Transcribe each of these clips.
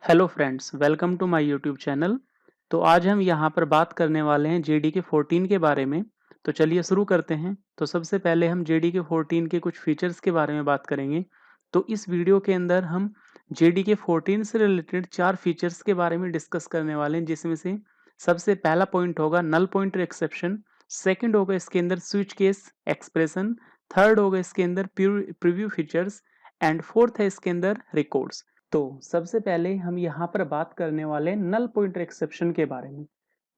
Hello friends, welcome to my YouTube channel. तो आज हम यहाँ पर बात करने वाले हैं जेडीके 14 के बारे में। तो चलिए शुरू करते हैं। तो सबसे पहले हम जेडीके 14 के कुछ फीचर्स के बारे में बात करेंगे। तो इस वीडियो के अंदर हम जेडीके 14 से रिलेटेड 4 फीचर्स के बारे में डिस्कस करने वाले हैं, जिसमें से सबसे पहला पॉइंट होगा नल पॉइंटर एक्सेप्शन। सेकंड होगा इसके अंदर स्विच केस एक्सप्रेशन। थर्ड होगा इसके अंदर प्रीव्यू फीचर्स। एंड फोर्थ है इसके अंदर रिकॉर्ड्स। तो सबसे पहले हम यहाँ पर बात करने वाले हैं नल पॉइंटर एक्सेप्शन के बारे में।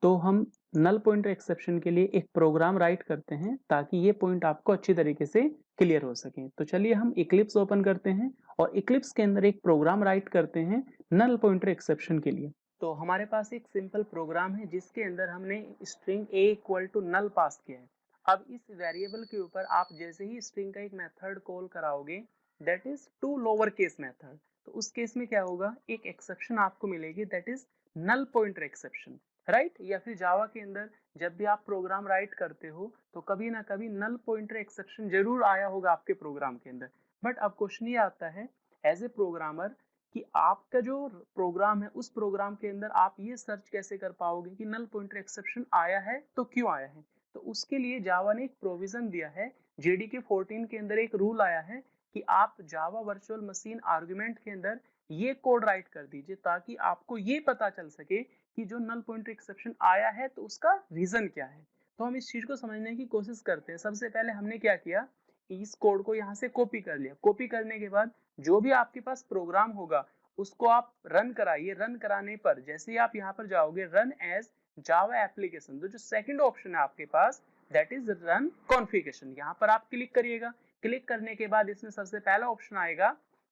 तो हम नल पॉइंटर एक्सेप्शन के लिए एक प्रोग्राम राइट करते हैं ताकि ये पॉइंट आपको अच्छी तरीके से क्लियर हो सके। तो चलिए हम इक्लिप्स ओपन करते हैं और इक्लिप्स के अंदर एक प्रोग्राम राइट करते हैं नल पॉइंटर एक्सेप्शन के लिए। तो हमारे पास एक सिंपल प्रोग्राम है जिसके अंदर हमने string a equal to null pass किया है। अब इस वेरिएबल के ऊपर आप जैसे ही स्ट्रिंग का एक मेथड कॉल कराओगे, that is to lower case method, तो उस केस में क्या होगा, एक एक्सेप्शन आपको मिलेगी, that is null pointer exception, right. या फिर जावा के अंदर जब भी आप प्रोग्राम राइट करते हो तो कभी ना कभी नल पॉइंटर एक्सेप्शन जरूर आया होगा आपके प्रोग्राम के अंदर। बट अब क्वेश्चन ये आता है एज ए प्रोग्रामर कि आपका जो प्रोग्राम है उस प्रोग्राम के अंदर आप ये सर्च कैसे कर पाओगे कि नल पॉइंटर एक्सेप्शन आया है तो क्यों आया है। तो उसके लिए जावा ने एक प्रोविजन दिया है, जेडीके 14 के अंदर एक रूल आया है कि आप जावा वर्चुअल मशीन आर्गुमेंट के अंदर ये कोड राइट कर दीजिए ताकि आपको ये पता चल सके कि जो नल पॉइंटर एक्सेप्शन आया है तो उसका रीजन क्या है। तो हम इस चीज को समझने की कोशिश करते हैं। सबसे पहले हमने क्या किया, इस कोड को यहाँ से कॉपी कर लिया। कॉपी करने के बाद जो भी आपके पास प्रोग्राम होगा उसको आप रन कराइए। रन कराने पर जैसे ही आप यहाँ पर जाओगे रन एज जावा एप्लीकेशन, तो जो सेकंड ऑप्शन है आपके पास दैट इज रन कॉन्फ़िगरेशन, यहाँ पर आप क्लिक करिएगा। क्लिक करने के बाद इसमें सबसे पहला ऑप्शन आएगा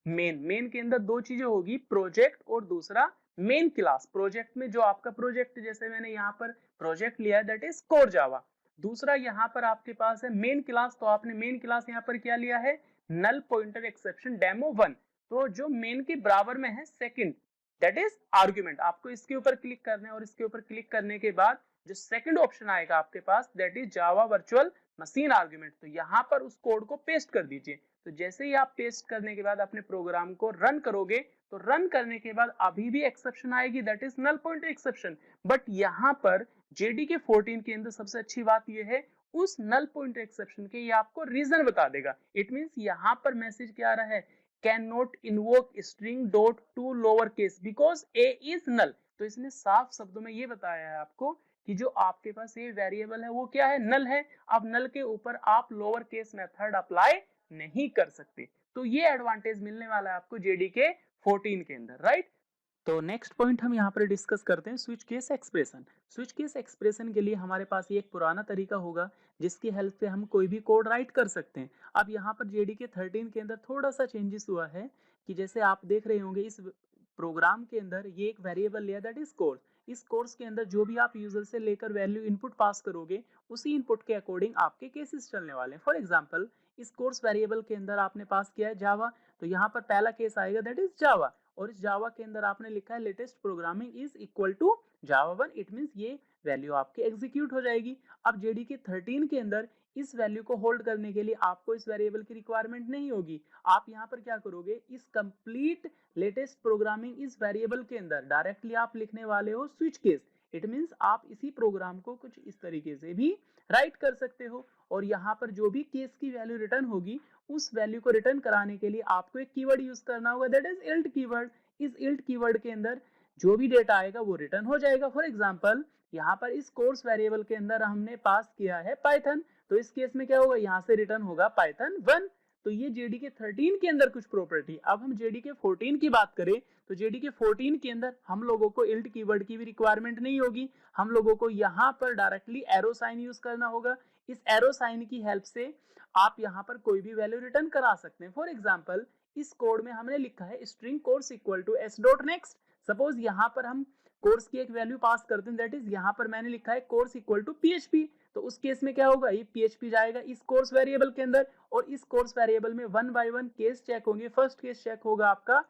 मेन। मेन के अंदर दो चीजें होगी, प्रोजेक्ट और दूसरा मेन क्लास। प्रोजेक्ट में जो आपका प्रोजेक्ट, जैसे मैंने यहाँ पर प्रोजेक्ट लिया है दैट इज कोर जावा। दूसरा यहाँ पर आपके पास है मेन क्लास, तो आपने मेन क्लास यहाँ पर क्या लिया है, नल पॉइंटर एक्सेप्शन डेमो 1। तो जो मेन के बराबर में है सेकंड, दैट इज आर्गुमेंट। आपको इसके ऊपर क्लिक करना है और इसके ऊपर क्लिक करने के बाद जो सेकंड ऑप्शन आएगा आपके पास that is Java virtual machine argument, तो यहाँ पर उस कोड को पेस्ट कर दीजिए। तो जैसे ही आप पेस्ट करने के बाद अपने प्रोग्राम को रन करोगे तो रन करने के बाद अभी भी एक्सेप्शन आएगी, that is null pointer exception. But यहाँ पर जेडीके 14 के अंदर सबसे अच्छी बात यह है, उस नल पॉइंटर एक्सेप्शन के ये आपको रीजन बता देगा। इट मींस यहाँ पर मैसेज क्या आ रहा है, can not invoke string dot to lower case because A is null. तो इसने साफ शब्दों में ये बताया है आपको कि जो आपके पास ये वेरिएबल है वो क्या है, नल है। अब नल के ऊपर आप लोअर केस मेथड अप्लाई नहीं कर सकते। तो ये एडवांटेज मिलने वाला है आपको जेडीके 14 के अंदर, राइट। तो नेक्स्ट पॉइंट हम यहाँ पर डिस्कस करते हैं switch case expression. Switch case expression के लिए हमारे पास ये एक पुराना तरीका होगा जिसकी हेल्प से हम कोई भी कोड राइट कर सकते हैं। अब यहाँ पर जेडीके 13 के अंदर थोड़ा सा चेंजेस हुआ है कि जैसे आप देख रहे होंगे इस प्रोग्राम के अंदर ये एक वेरिएबल लिया दैट इज कोर्स। इस कोर्स के अंदर जो भी आप यूजर से लेकर वैल्यू इनपुट पास करोगे उसी इनपुट के अकॉर्डिंग आपके केसेस चलने वाले हैं। फॉर एग्जाम्पल इस कोर्स वेरिएबल के अंदर आपने पास किया है जावा, तो यहाँ पर पहला केस आएगा दैट इज जावा, और इस जावा के अंदर आपने लिखा है latest programming is equal to Java 1। It means ये वैल्यू आपकी एग्जीक्यूट हो जाएगी। अब जेडीके 13 के अंदर इस वैल्यू को होल्ड करने के लिए आपको इस वेरिएबल की रिक्वायरमेंट नहीं होगी। आप यहाँ पर क्या करोगे, इस कंप्लीट लेटेस्ट प्रोग्रामिंग इस वेरिएबल के अंदर डायरेक्टली आप लिखने वाले हो स्विच केस। इट मींस आप इसी प्रोग्राम को कुछ इस तरीके से भी राइट कर सकते हो, और यहाँ पर जो भी केस की वैल्यू रिटर्न होगी उस वैल्यू को रिटर्न कराने के लिए आपको एक कीवर्ड यूज करना होगा दैट इज इल्ट कीवर्ड। इस इल्ट कीवर्ड के अंदर जो भी डेटा आएगा वो रिटर्न हो जाएगा। फॉर एग्जांपल यहाँ पर इस कोर्स वेरिएबल के अंदर हमने पास किया है पाइथन, तो इस केस में क्या होगा, यहाँ से रिटर्न होगा पाइथन 1। तो ये जेडीके 13 के अंदर कुछ प्रॉपर्टी। अब हम जेडीके 14 की बात करें तो जेडीके 14 के अंदर हम लोगों को इल्ट कीवर्ड की भी रिक्वायरमेंट नहीं होगी। हम लोगों को यहाँ पर डायरेक्टली एरो साइन यूज करना होगा। इस एरो साइन की हेल्प से आप यहाँ पर कोई भी वैल्यू रिटर्न करा सकते हैं। फॉर एग्जाम्पल इस कोड में हमने लिखा है string course equal to S dot next. Suppose यहाँ पर हम कोर्स की एक वैल्यू पास करते हैं, दैट इज यहाँ पर मैंने लिखा है कोर्स इक्वल टू पीएचपी। तो उस केस में क्या होगा, ये पीएचपी जाएगा इस कोर्स वेरिएबल के अंदर, और इस कोर्स वेरिएबल में one by one case check होंगे। फर्स्ट केस चेक होगा आपका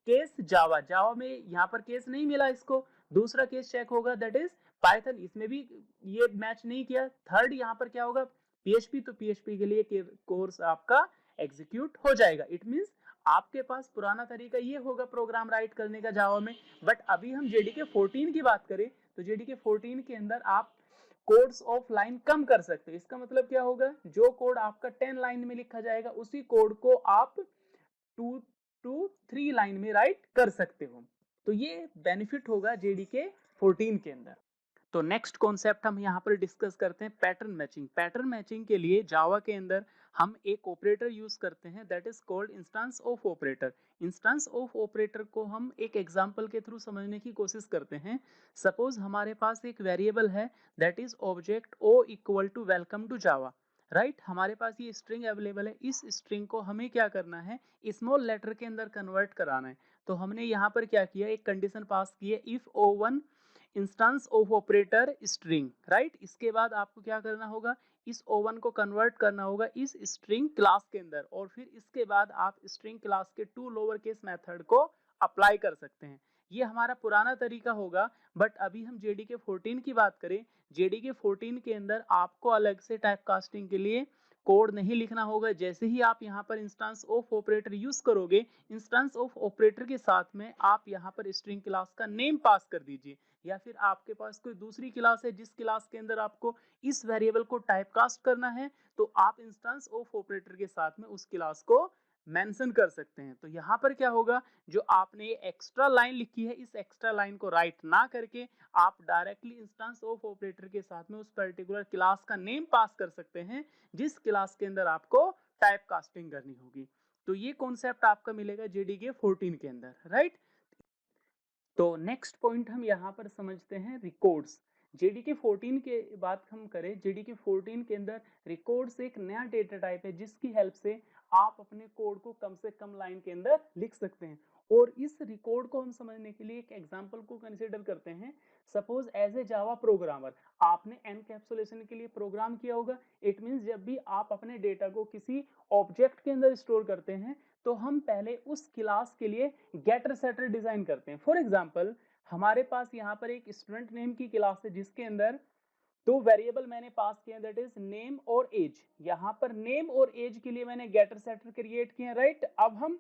केस जावा, जावा में यहाँ पर केस नहीं मिला इसको। दूसरा केस चेक होगा दैट इज पाइथन, इसमें भी ये मैच नहीं किया। थर्ड यहाँ पर क्या होगा पीएचपी, तो पीएचपी के लिए कोर्स आपका एग्जीक्यूट हो जाएगा। इट मींस आपके पास पुराना तरीका ये होगा प्रोग्राम राइट करने का जावा में, बट अभी हम जेडीके 14 की बात करें तो जेडीके 14 के अंदर आप कोड्स ऑफ लाइन कम कर सकते हैं। इसका मतलब क्या होगा, जो कोड आपका 10 लाइन में लिखा जाएगा उसी कोड को आप 2 टू 3 लाइन में राइट कर सकते हो। तो ये बेनिफिट होगा जेडीके 14 के अंदर। तो नेक्स्ट कॉन्सेप्ट हम यहाँ पर डिस्कस करते हैं पैटर्न मैचिंग। पैटर्न मैचिंग के लिए जावा के अंदर हम एक ऑपरेटर यूज करते हैं that is called instance of operator. Instance of operator को हम एक एग्जांपल के थ्रू समझने की कोशिश करते हैं। सपोज हमारे पास एक वेरिएबल है that is object O equal to welcome to Java, right. हमारे पास ये स्ट्रिंग अवेलेबल है, इस स्ट्रिंग को हमें क्या करना है, स्मॉल लेटर के अंदर कन्वर्ट कराना है। तो हमने यहाँ पर क्या किया, एक कंडीशन पास की है if O one instance of operator string, right. इसके बाद आपको क्या करना होगा, इस ओ1 को कन्वर्ट करना होगा इस स्ट्रिंग क्लास के अंदर, और फिर इसके बाद आप स्ट्रिंग क्लास के टू लोअर केस मेथड को अप्लाई कर सकते हैं। ये हमारा पुराना तरीका होगा, बट अभी हम जेडीके 14 की बात करें, जेडीके 14 के अंदर आपको अलग से टाइप कास्टिंग के लिए कोड नहीं लिखना होगा। जैसे ही आप यहाँ पर इंस्टेंस ऑफ ऑपरेटर यूज करोगे, इंस्टेंस ऑफ ऑपरेटर के साथ में आप यहाँ पर स्ट्रिंग क्लास का नेम पास कर दीजिए, या फिर आपके पास कोई दूसरी क्लास है जिस क्लास के अंदर आपको इस वेरिएबल को टाइपकास्ट करना है, तो आप इंस्टेंस ऑफ ऑपरेटर के साथ में उस क्लास को मेंशन कर सकते हैं। तो यहाँ पर क्या होगा, जो आपने एक्स्ट्रा लाइन लिखी है इस एक्स्ट्रा लाइन को राइट ना करके आप डायरेक्टली इंस्टेंस ऑफ ऑपरेटर के साथ में उस पर्टिकुलर क्लास का नेम पास कर सकते हैं जिस क्लास के अंदर आपको टाइप कास्टिंग करनी होगी। तो ये कॉन्सेप्ट आपका मिलेगा जेडीके 14 के अंदर, राइट। तो नेक्स्ट पॉइंट हम यहाँ पर समझते हैं रिकॉर्ड्स। जेडीके 14 के बात हम करें, जेडीके 14 के अंदर रिकॉर्ड्स एक नया डेटा टाइप है जिसकी हेल्प से आप अपने कोड को कम से कम लाइन के अंदर लिख सकते हैं। और इस रिकॉर्ड को हम समझने के लिए एक एग्जांपल को कंसीडर करते हैं। Suppose as a Java programmer आपने एनकैप्सुलेशन के लिए प्रोग्राम किया होगा। इट मींस जब भी आप अपने डेटा को किसी ऑब्जेक्ट के अंदर स्टोर करते हैं तो हम पहले उस क्लास के लिए गेटर सेटर डिजाइन करते हैं। फॉर एग्जांपल हमारे पास यहाँ पर एक स्टूडेंट नेम की क्लास है जिसके अंदर दो वेरिएबल मैंने पास किए दैट इज नेम और एज। यहाँ पर नेम और एज के लिए मैंने गेटर सेटर क्रिएट किए, राइट। अब हम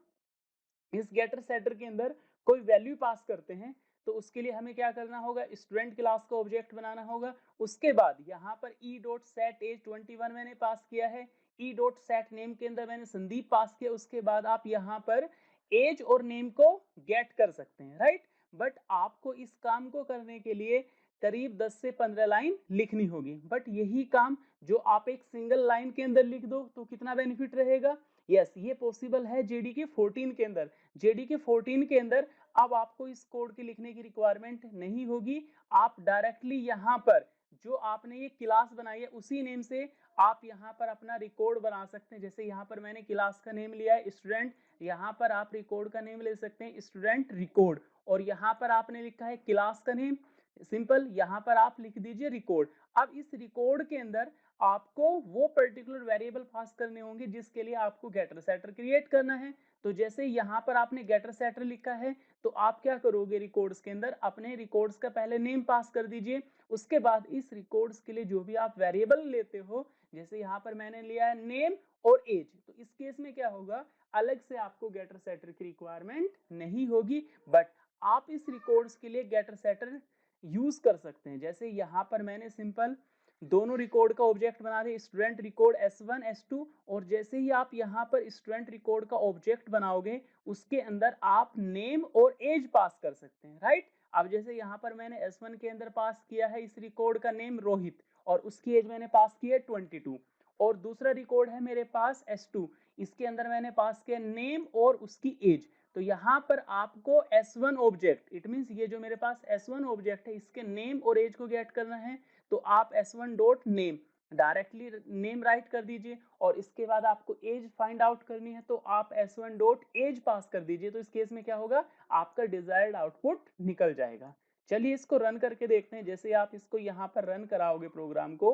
इस गेटर सेटर के अंदर कोई वैल्यू पास करते हैं तो उसके लिए हमें क्या करना होगा, स्टूडेंट क्लास का ऑब्जेक्ट बनाना होगा। उसके बाद यहाँ पर ई डॉट सेट एज 21 मैंने पास किया है, ई डॉट सेट नेम के अंदर मैंने संदीप पास किया। उसके बाद आप यहाँ पर एज और नेम को गेट कर सकते हैं, राइट। बट आपको इस काम को करने के लिए करीब 10 से 15 लाइन लिखनी होगी, बट यही काम जो आप एक सिंगल लाइन के अंदर लिख दो तो कितना बेनिफिट रहेगा। यस, ये पॉसिबल है जेडीके 14 के अंदर। जेडीके 14 के अंदर अब आपको इस कोड के लिखने की रिक्वायरमेंट नहीं होगी। आप डायरेक्टली यहाँ पर जो आपने ये क्लास बनाई है उसी नेम से आप यहाँ पर अपना रिकॉर्ड बना सकते हैं। जैसे यहाँ पर मैंने क्लास का नेम लिया है स्टूडेंट, यहाँ पर आप रिकॉर्ड का नेम ले सकते हैं स्टूडेंट रिकॉर्ड, और यहाँ पर आपने लिखा है क्लास का नेम सिंपल, यहाँ पर आप लिख दीजिए रिकॉर्ड। अब इस रिकॉर्ड के अंदर आपको वो पर्टिकुलर वेरिएबल पास करने होंगे जिसके लिए आपको गेटर सेटर क्रिएट करना है। तो जैसे यहाँ पर आपने गेटर सेटर लिखा है तो आप क्या करोगे, रिकॉर्ड्स के अंदर अपने रिकॉर्ड्स का पहले नेम पास कर दीजिए। उसके बाद इस रिकॉर्ड्स के लिए जो भी आप वेरिएबल लेते हो, जैसे यहाँ पर मैंने लिया है नेम और एज, तो इस केस में क्या होगा, अलग से आपको गेटर सेटर की रिक्वायरमेंट नहीं होगी, बट आप इस रिकॉर्ड्स के लिए गेटर सेटर यूज कर सकते हैं। जैसे यहाँ पर मैंने सिंपल दोनों रिकॉर्ड का ऑब्जेक्ट बना दिया स्टूडेंट रिकॉर्ड S1 S2, और जैसे ही आप यहाँ पर स्टूडेंट रिकॉर्ड का ऑब्जेक्ट बनाओगे उसके अंदर आप नेम और एज पास कर सकते हैं, राइट। अब जैसे यहाँ पर मैंने S1 के अंदर पास किया है इस रिकॉर्ड का नेम रोहित और उसकी एज मैंने पास की है 22, और दूसरा रिकॉर्ड है मेरे पास S2, इसके अंदर मैंने पास किया नेम और उसकी एज। तो यहाँ पर आपको S1 ऑब्जेक्ट, इट मींस ये जो मेरे पास S1 ऑब्जेक्ट है इसके नेम और एज को गेट करना है, तो आप S1 dot name directly name right कर दीजिए, और इसके बाद आपको एज फाइंड आउट करनी है तो आप S1 डॉट एज पास कर दीजिए। तो इस केस में क्या होगा, आपका डिजायर्ड आउटपुट निकल जाएगा। चलिए इसको रन करके देखते हैं। जैसे आप इसको यहाँ पर रन कराओगे प्रोग्राम को,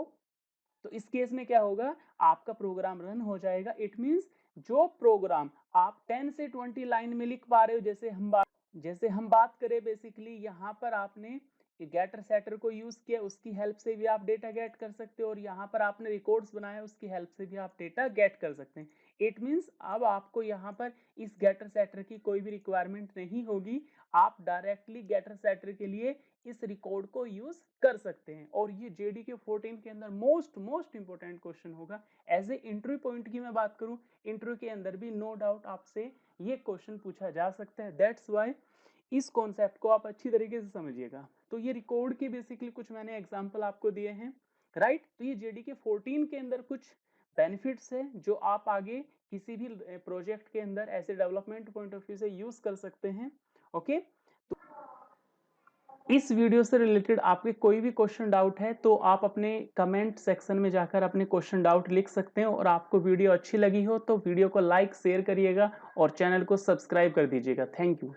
तो इस केस में क्या होगा, आपका प्रोग्राम रन हो जाएगा। इट मींस जो प्रोग्राम आप 10 से 20 लाइन में लिख पा रहे हो, जैसे हम बात करें बेसिकली यहाँ पर आपने कि गेटर सेटर को यूज किया, उसकी हेल्प से भी आप डेटा गेट कर सकते हो, और यहाँ पर आपने रिकॉर्ड्स बनाया, उसकी हेल्प से भी आप डेटा गेट कर सकते हैं। इट मीन्स अब आपको यहाँ पर इस गेटर सेटर की कोई भी रिक्वायरमेंट नहीं होगी, आप डायरेक्टली गेटर सेटर के लिए इस रिकॉर्ड को यूज कर सकते हैं। और ये JDK 14 के अंदर मोस्ट इंपोर्टेंट क्वेश्चन होगा। एज ए इंटरव्यू पॉइंट की मैं बात करूं, इंटरव्यू के अंदर भी नो डाउट आपसे ये क्वेश्चन पूछा जा सकता है। दैट्स वाई इस कॉन्सेप्ट को आप अच्छी तरीके से समझिएगा। तो ये रिकॉर्ड की बेसिकली कुछ मैंने एग्जांपल आपको दिए हैं, राइट। तो ये JDK 14 के अंदर कुछ बेनिफिट्स है जो आप आगे किसी भी प्रोजेक्ट के अंदर ऐसे डेवलपमेंट पॉइंट ऑफ व्यू से यूज कर सकते हैं। ओके, तो इस वीडियो से रिलेटेड आपके कोई भी क्वेश्चन डाउट है तो आप अपने कमेंट सेक्शन में जाकर अपने क्वेश्चन डाउट लिख सकते हैं। और आपको वीडियो अच्छी लगी हो तो वीडियो को लाइक शेयर करिएगा और चैनल को सब्सक्राइब कर दीजिएगा। Thank you.